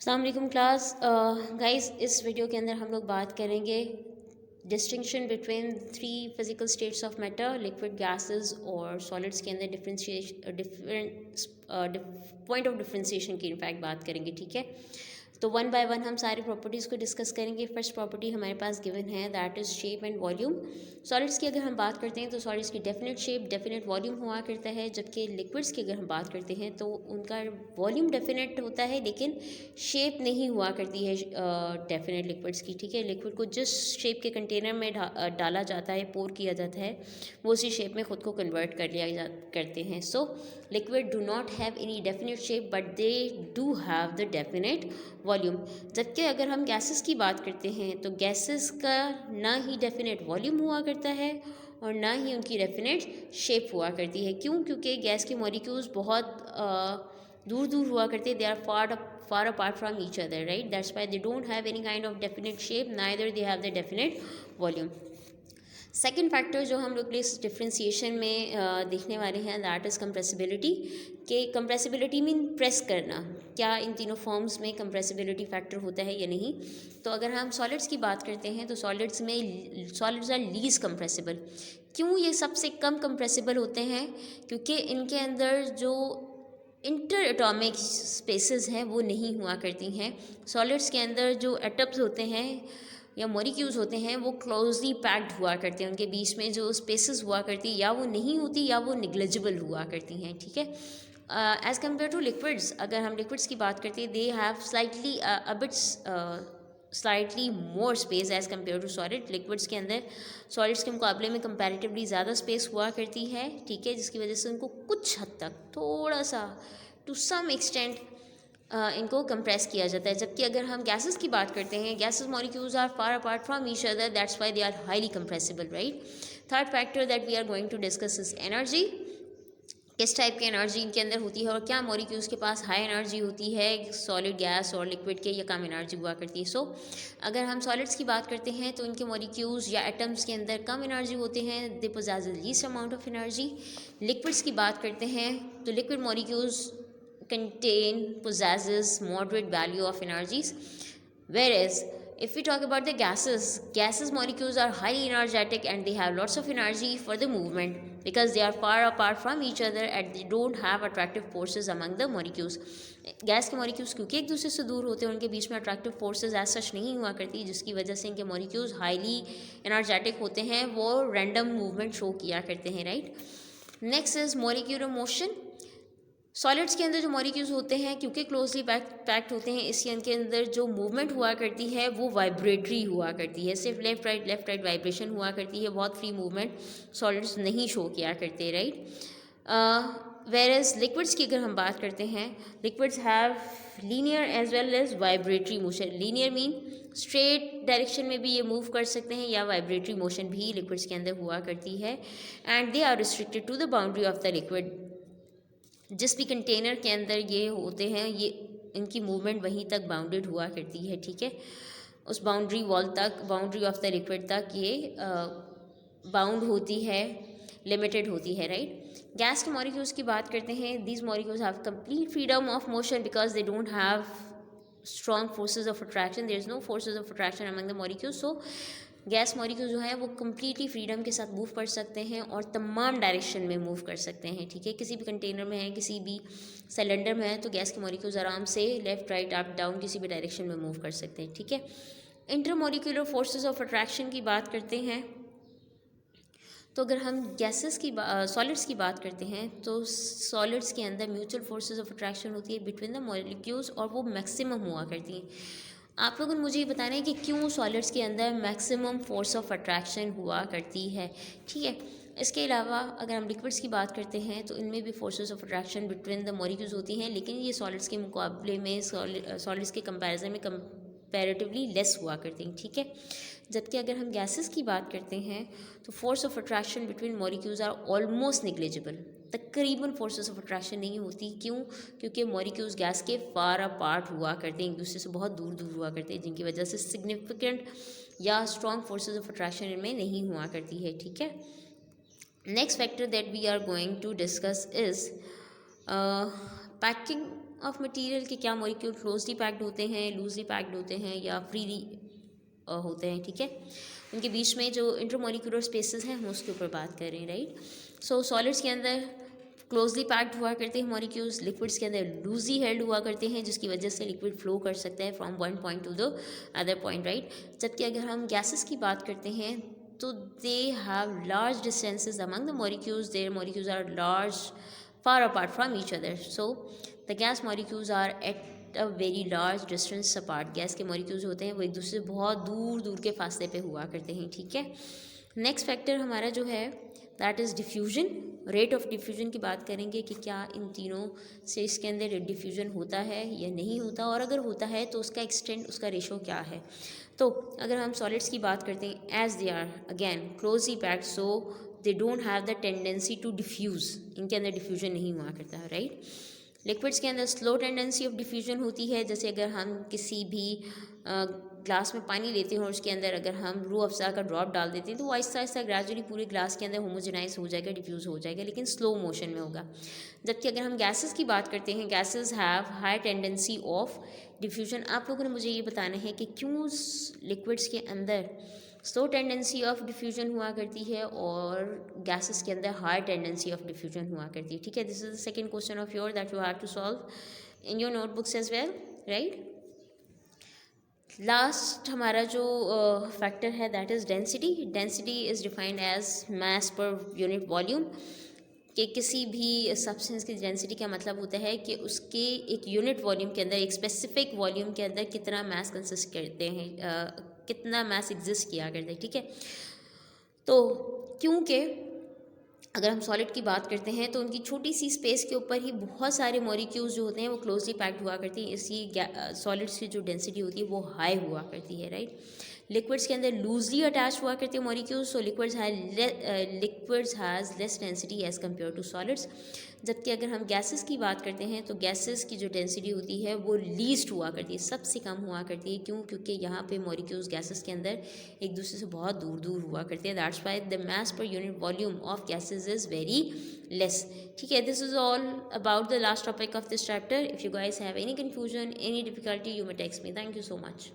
अस्सलाम वालेकुम class guys. इस वीडियो के अंदर हम लोग बात करेंगे distinction between three physical states of matter, liquid, gases और सॉलिड्स के अंदर डिफरेंट पॉइंट ऑफ डिफरेंशिएशन की इनफैक्ट बात करेंगे। ठीक है, तो वन बाय वन हम सारी प्रॉपर्टीज़ को डिस्कस करेंगे। फर्स्ट प्रॉपर्टी हमारे पास गिवन है, that is shape and volume. Solids की अगर हम बात करते हैं तो सॉलिड्स की डेफिनेट शेप, डेफिनेट वॉल्यूम हुआ करता है, जबकि लिक्विड्स की अगर हम बात करते हैं तो उनका वॉल्यूम डेफिनेट होता है लेकिन शेप नहीं हुआ करती है डेफिनेट लिक्विड्स की। ठीक है, लिक्विड को जिस शेप के कंटेनर में डाला जाता है, पोर किया जाता है, वो उसी शेप में ख़ुद को कन्वर्ट कर लिया करते हैं। So liquid do not have any definite shape but they do have the definite volume. जबकि अगर हम गैसेस की बात करते हैं तो गैसेस का ना ही डेफिनेट वॉल्यूम हुआ करता है और ना ही उनकी डेफिनेट शेप हुआ करती है। क्यों? क्योंकि गैस के मॉलिक्यूल्स बहुत दूर दूर हुआ करते, they are far apart from each other, right? That's why they don't have any kind of definite shape, neither they have the definite volume. Second factor जो हम लोग इस डिफ्रेंसिएशन में देखने वाले हैं, दैट इज़ कंप्रेसिबिलिटी। कि कंप्रेसिबिलिटी मीन प्रेस करना, क्या इन तीनों फॉर्म्स में कंप्रेसिबिलिटी फैक्टर होता है या नहीं। तो अगर हम सॉलिड्स की बात करते हैं तो सॉलिड्स आर लीस्ट कंप्रेसिबल। क्यों ये सबसे कम कंप्रेसिबल होते हैं? क्योंकि इनके अंदर जो इंटर एटॉमिक स्पेसेस हैं वो नहीं हुआ करती हैं। सॉलिड्स के अंदर जो एटम्स होते हैं या मॉलिक्यूल्स होते हैं वो क्लोजली पैक्ड हुआ करते हैं, उनके बीच में जो स्पेसेस हुआ करती या वो नहीं होती या वो निग्लिजिबल हुआ करती हैं। ठीक है, एज़ कम्पेयर टू लिक्विड्स, अगर हम लिक्विड्स की बात करते हैं, they have slightly more space as compare to solid. Liquids के अंदर सॉलिड्स के मुकाबले में कंपैरेटिवली ज़्यादा स्पेस हुआ करती है। ठीक है, जिसकी वजह से उनको कुछ हद तक, थोड़ा सा, टू सम एक्सटेंट इनको कंप्रेस किया जाता है। जबकि अगर हम गैसेस की बात करते हैं, gases molecules are far apart from each other, that's why they are highly compressible, right. Third factor that we are going to discuss is energy. किस टाइप की एनर्जी इनके अंदर होती है और क्या मॉलिक्यूल्स के पास हाई एनर्जी होती है सॉलिड, गैस और लिक्विड के, या कम एनर्जी हुआ करती है। सो अगर हम सॉलिड्स की बात करते हैं तो इनके मॉलिक्यूल्स या एटम्स के अंदर कम एनर्जी होते हैं, they possess the least amount of energy. Liquids की बात करते हैं तो liquid molecules possesses moderate value of energies, whereas if we talk about the gases molecules are highly energetic and they have lots of energy for the movement because they are far apart from each other and they don't have attractive forces among the molecules. Gas के molecules क्योंकि एक दूसरे से दूर होते हैं, उनके बीच में अट्रैक्टिव फोर्सेस एज सच नहीं हुआ करती, जिसकी वजह से इनके मॉलिक्यूल्स हाईली एनर्जेटिक होते हैं, वो रैंडम मूवमेंट शो किया करते हैं, right. Next is molecular motion. Solids के अंदर जो मॉलिक्यूल्स होते हैं क्योंकि क्लोजली पैक्ड होते हैं, इसके इनके अंदर जो मूवमेंट हुआ करती है वो वाइब्रेटरी हुआ करती है, सिर्फ लेफ्ट राइट वाइब्रेशन हुआ करती है, बहुत फ्री मूवमेंट सॉलिड्स नहीं शो किया करते, राइट। वेयरएज लिक्विड्स की अगर हम बात करते हैं, liquids have linear as well as vibratory motion. Linear mean straight direction में भी ये मूव कर सकते हैं, या वाइब्रेटरी मोशन भी लिक्विड्स के अंदर हुआ करती है, and they are restricted to the boundary of the liquid. जिस भी कंटेनर के अंदर ये होते हैं, ये इनकी मूवमेंट वहीं तक बाउंडेड हुआ करती है। ठीक है, उस बाउंड्री वॉल तक, बाउंड्री ऑफ द लिक्विड तक ये बाउंड होती है, लिमिटेड होती है, राइट। गैस के मॉलिक्यूल्स की बात करते हैं, these molecules have complete freedom of motion because they don't have strong forces of attraction, there is no forces of attraction among the molecules. So gas molecule जो हैं वो कम्प्लीटली फ्रीडम के साथ मूव कर सकते हैं और तमाम डायरेक्शन में मूव कर सकते हैं। ठीक है, किसी भी कंटेनर में है, किसी भी सिलेंडर में है, तो गैस के मॉलिक्यूल्स आराम से लेफ्ट राइट अप डाउन किसी भी डायरेक्शन में मूव कर सकते हैं। ठीक है, इंटरमॉलिक्यूलर फोर्सेस ऑफ अट्रैक्शन की बात करते हैं तो अगर हम गैसेस की सॉलिड्स की बात करते हैं तो सॉलिड्स के अंदर म्यूचुअल फोर्सेस ऑफ अट्रैक्शन होती है बिटवीन द मॉलिक्यूल्स और वो मैक्सिमम हुआ करती हैं। आप लोगों ने मुझे ये बताना है कि क्यों सॉलिड्स के अंदर मैक्सिमम फोर्स ऑफ अट्रैक्शन हुआ करती है। ठीक है, इसके अलावा अगर हम लिक्विड्स की बात करते हैं तो इनमें भी forces of attraction between the molecules होती हैं, लेकिन ये सॉलिड्स के मुकाबले में, सॉलिड्स के कंपैरिजन में कंपैरेटिवली लेस हुआ करती हैं। ठीक है, जबकि अगर हम गैसेस की बात करते हैं तो force of attraction between molecules are almost negligible, तकरीबन फोर्सेस ऑफ अट्रैक्शन नहीं होती। क्यों? क्योंकि मॉलिक्यूल्स गैस के फार अपार्ट हुआ करते हैं, एक दूसरे से बहुत दूर दूर हुआ करते हैं, जिनकी वजह से सिग्निफिकेंट या स्ट्रॉन्ग फोर्सेस ऑफ अट्रैक्शन इनमें नहीं हुआ करती है। ठीक है, next factor that we are going to discuss is packing of material के क्या मॉलिक्यूल क्लोजली पैक्ड होते हैं, लूजली पैक्ड होते हैं या फ्रीली होते हैं, ठीक है। उनके बीच में जो इंटरमोलिकुलर स्पेसेस हैं हम उसके ऊपर बात कर रहे हैं, राइट। सो सॉलिड्स के अंदर क्लोजली पैक्ड हुआ करते हैं मॉलिक्यूल्स, लिक्विड्स के अंदर लूजली हेल्ड हुआ करते हैं, जिसकी वजह से लिक्विड फ्लो कर सकता है from one point to the other point, right. जबकि अगर हम गैसेस की बात करते हैं तो they have large distances among the molecules, their molecules are large far apart from each other. So the gas molecules are at a very large distance apart. Gas के molecules होते हैं वो एक दूसरे से बहुत दूर दूर के फासले पे हुआ करते हैं, ठीक है। नेक्स्ट फैक्टर हमारा जो है that is diffusion. Rate of diffusion की बात करेंगे कि क्या इन तीनों से इसके अंदर डिफ्यूजन होता है या नहीं होता, और अगर होता है तो उसका एक्सटेंट, उसका रेशो क्या है। तो अगर हम सॉलिड्स की बात करते हैं, as they are again closely packed, so they don't have the tendency to diffuse, इनके अंदर डिफ्यूजन नहीं हुआ करता है, राइट। लिक्विड्स के अंदर स्लो टेंडेंसी ऑफ डिफ्यूजन होती है, जैसे अगर हम किसी भी ग्लास में पानी लेते हैं और उसके अंदर अगर हम रूह अफ़ज़ा का ड्रॉप डाल देते हैं तो वो आहिस्ता आहिस्ता ग्रेजुअली पूरे ग्लास के अंदर होमोजेनाइज हो जाएगा, डिफ्यूज़ हो जाएगा, लेकिन स्लो मोशन में होगा। जबकि अगर हम गैसेस की बात करते हैं, gases have high tendency of diffusion. आप लोगों ने मुझे ये बताना है कि क्यों लिक्विड्स के अंदर स्लो टेंडेंसी ऑफ डिफ्यूजन हुआ करती है और गैसेस के अंदर हाई टेंडेंसी ऑफ डिफ्यूजन हुआ करती है, ठीक है। This is the second question of your that you have to solve in your notebooks as well, right. Last हमारा जो फैक्टर है that is density. Density is defined as mass per unit volume. कि किसी भी substance की density का मतलब होता है कि उसके एक यूनिट वॉल्यूम के अंदर, एक स्पेसिफिक वॉल्यूम के अंदर कितना मास कंसिस्ट करते हैं, कितना मास एग्जिस्ट किया करते हैं, ठीक है। तो क्योंकि अगर हम सॉलिड की बात करते हैं तो उनकी छोटी सी स्पेस के ऊपर ही बहुत सारे मॉलिक्यूल्स जो होते हैं वो क्लोजली पैक्ड हुआ करती हैं, इसलिए सॉलिड्स की जो डेंसिटी होती है वो हाई हुआ करती है, राइट। लिक्विड्स के अंदर लूजली अटैच हुआ करते हैं molecules, so liquids has less density as compare to solids. जबकि अगर हम गैसेस की बात करते हैं तो गैसेस की जो डेंसिटी होती है वो लीस्ट हुआ करती है, सबसे कम हुआ करती है। क्यों? क्योंकि यहाँ पे मॉलिक्यूल्स गैसेस के अंदर एक दूसरे से बहुत दूर दूर हुआ करते हैं, that's why the mass per unit volume of gases is very less, ठीक है। This is all about the last topic of this chapter. If you guys have any confusion, any difficulty, you may text me. Thank you so much.